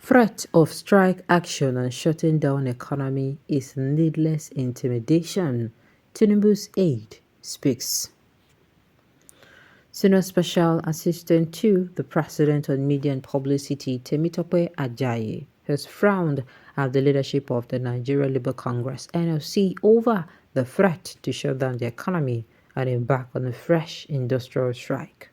Threat of strike action and shutting down economy is needless intimidation. Tinubu's aide speaks. Senior Special Assistant to the President on Media and Publicity, Temitope Ajayi, has frowned at the leadership of the Nigeria Labour Congress (NLC) over the threat to shut down the economy and embark on a fresh industrial strike.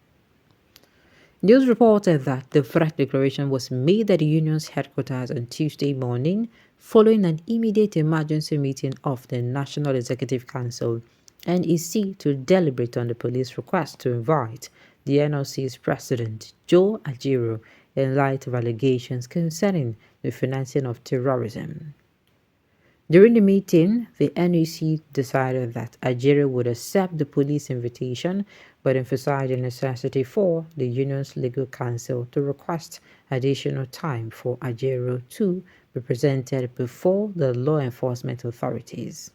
News reported that the threat declaration was made at the union's headquarters on Tuesday morning following an immediate emergency meeting of the National Executive Council (NEC) to deliberate on the police request to invite the NLC's president, Joe Ajaero, in light of allegations concerning the financing of terrorism. During the meeting, the NEC decided that Ajaero would accept the police invitation but emphasized the necessity for the union's legal counsel to request additional time for Ajaero to be presented before the law enforcement authorities.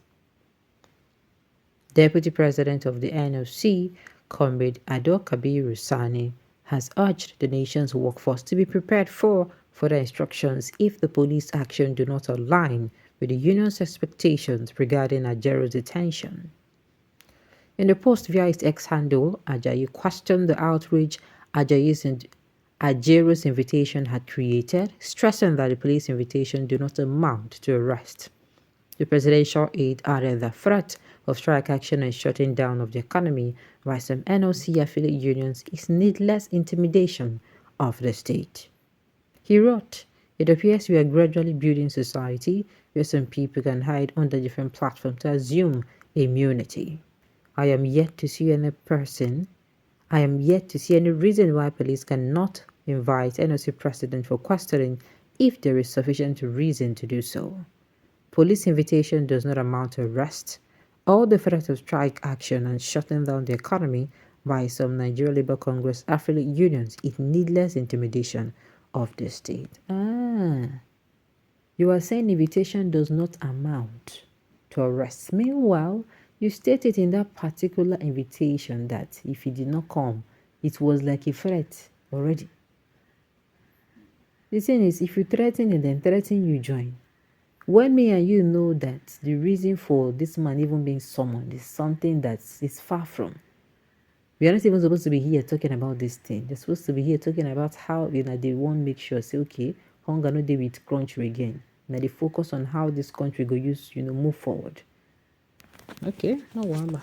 Deputy President of the NLC, Comrade Ado Kabiru Sani, has urged the nation's workforce to be prepared for further instructions if the police action do not align with the union's expectations regarding Ajaero's detention. In a post via its X handle, Ajayi questioned the outrage Ajaero's invitation had created, stressing that the police invitation do not amount to arrest. The presidential aide added the threat of strike action and shutting down of the economy by some NLC affiliate unions is needless intimidation of the state. He wrote, "It appears we are gradually building society where some people can hide under different platforms to assume immunity. I am yet to see any reason why police cannot invite NLC president for questioning if there is sufficient reason to do so. Police invitation does not amount to arrest. All the threat of strike action and shutting down the economy by some Nigeria Labour Congress affiliate unions is needless intimidation of the state." You are saying invitation does not amount to arrest. Meanwhile, you stated in that particular invitation that if he did not come, it was like a threat already. The thing is, if you threaten and then threaten, you join. When me and you know that the reason for this man even being summoned is something that is far from. We are not even supposed to be here talking about this thing. They're supposed to be here talking about how they won't make sure, say, okay, hunger no dey with country again. Now they focus on how this country go use, move forward. Okay, no wonder.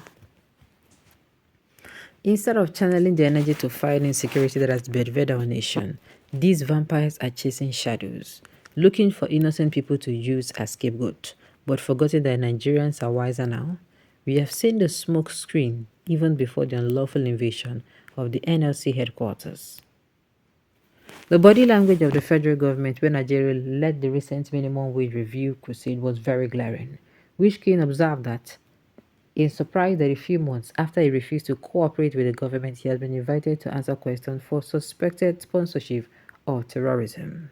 Instead of channeling the energy to fight insecurity that has bedridden our nation, these vampires are chasing shadows, looking for innocent people to use as scapegoat, but forgetting that Nigerians are wiser now. We have seen the smoke screen even before the unlawful invasion of the NLC headquarters. The body language of the federal government when Nigeria led the recent minimum wage review crusade was very glaring, which can observe that in surprise that a few months after he refused to cooperate with the government, he has been invited to answer questions for suspected sponsorship of terrorism.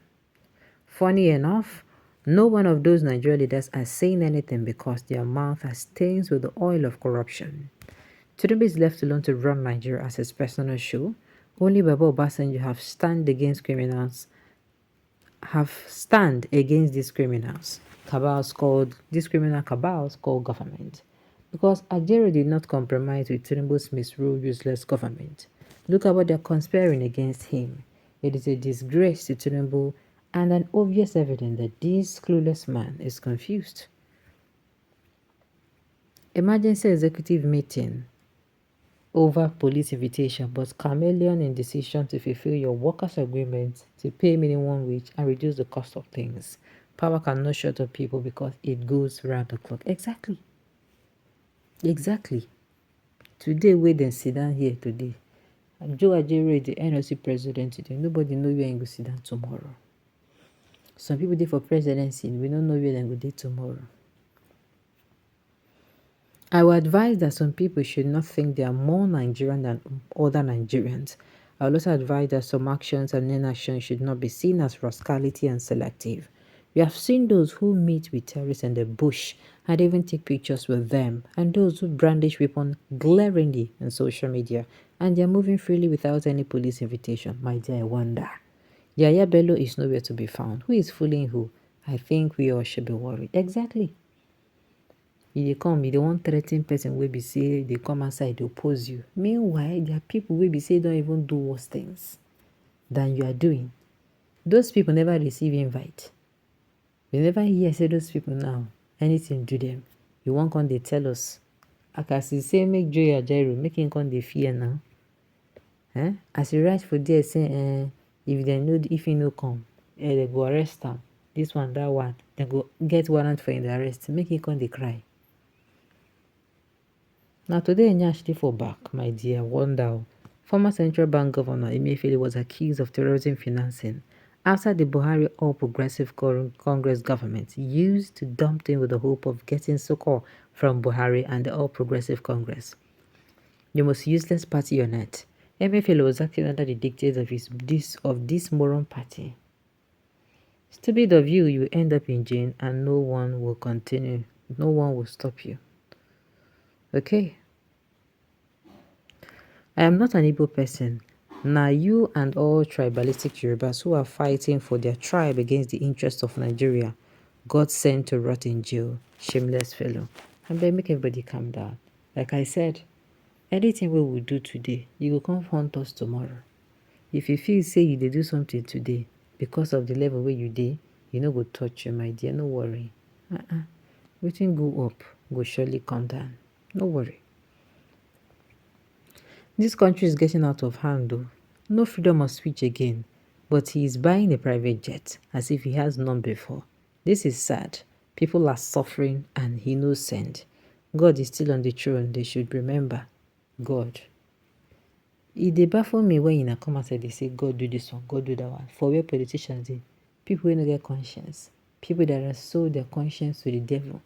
Funny enough, no one of those Nigerian leaders has saying anything because their mouth has stains with the oil of corruption. Tinubu is left alone to run Nigeria as his personal show. Only Baba Obasanjo have stand against these criminals. Criminal cabals called government. Because Ajaero did not compromise with Tinubu's misruled useless government. Look at what they are conspiring against him. It is a disgrace to Tinubu and an obvious evidence that this clueless man is confused. Emergency executive meeting over police invitation, but chameleon in decision to fulfill your workers' agreement to pay minimum wage and reduce the cost of things. Power cannot shut up people because it goes round the clock. Exactly. Today, we then sit down here today. Joe Ajaero is the NLC president today. Nobody know where he go sit down tomorrow. Some people dey for presidency, we don't know where they go dey tomorrow. I would advise that some people should not think they are more Nigerian than other Nigerians. I would also advise that some actions and inactions should not be seen as rascality and selective. We have seen those who meet with terrorists in the bush and even take pictures with them, and those who brandish weapons glaringly on social media, and they are moving freely without any police invitation. My dear, I wonder. Yaya Bello is nowhere to be found. Who is fooling who? I think we all should be worried. Exactly. You dey come, you dey wan threaten person wey be say dey come outside dey oppose you. Meanwhile, there are people wey be say don't even do worse things than you are doing. Those people never receive invite. We never hear say those people now anything do them. You wan come dey tell us. Akasi say make Joy Ajaero make him come dey fear now. As you write for there say if he no come, they go arrest am. This one, that one, they go get warrant for him arrest. Make him come dey cry. Now today Nyash dey for back, my dear. Wonder. Former Central Bank Governor Emefiele was accused of terrorism financing after the Buhari All Progressive Congress government used to dump him with the hope of getting succor from Buhari and the All Progressive Congress, the most useless party on earth. Emefiele was acting under the dictates of this moron party. Stupid of you, you end up in jail and no one will continue. No one will stop you. Okay? I am not an Igbo person. Now you and all tribalistic Yorubas who are fighting for their tribe against the interests of Nigeria, God sent to rot in jail. Shameless fellow. And then make everybody calm down. Like I said, anything we will do today, you will confront us tomorrow. If you feel say you do something today because of the level where you did, you know go touch you, my dear. No worry. Everything go up, go surely come down. No worry. This country is getting out of hand though. No freedom of speech again. But he is buying a private jet as if he has none before. This is sad. People are suffering and he knows send. God is still on the throne. They should remember God. They baffle me when you come outside, they say, God do this one, God do that one. For where politicians dey, people who no get conscience, people that are sold their conscience to the devil.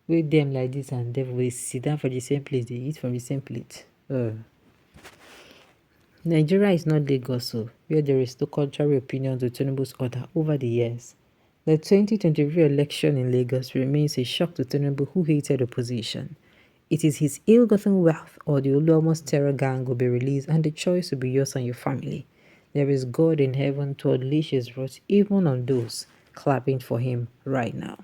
With them like this and devil, they sit down for the same place, they eat from the same plate. Nigeria is not Lagos, where there is no contrary opinion to Tinubu's order over the years. The 2023 election in Lagos remains a shock to Tinubu, who hated opposition. It is his ill-gotten wealth or the Oluomo's terror gang will be released and the choice will be yours and your family. There is God in heaven to unleash his wrath even on those clapping for him right now.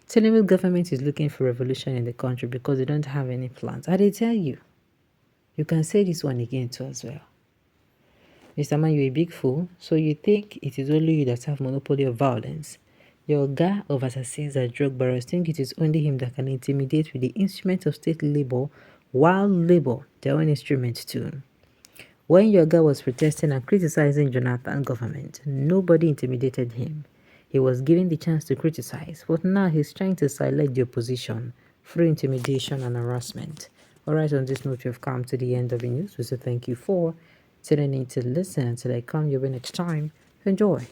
Tinubu's government is looking for revolution in the country because they don't have any plans. I did tell you. You can say this one again too as well. Mr. Man, you're a big fool, so you think it is only you that have monopoly of violence. Your guy of assassins and drug barons think it is only him that can intimidate with the instrument of state labor, while labor, their own instrument too. When your guy was protesting and criticizing Jonathan's government, nobody intimidated him. He was given the chance to criticize, but now he's trying to silence the opposition through intimidation and harassment. Alright, on this note, we have come to the end of the news. We say thank you for tuning in to listen. Until I come your way next time, enjoy.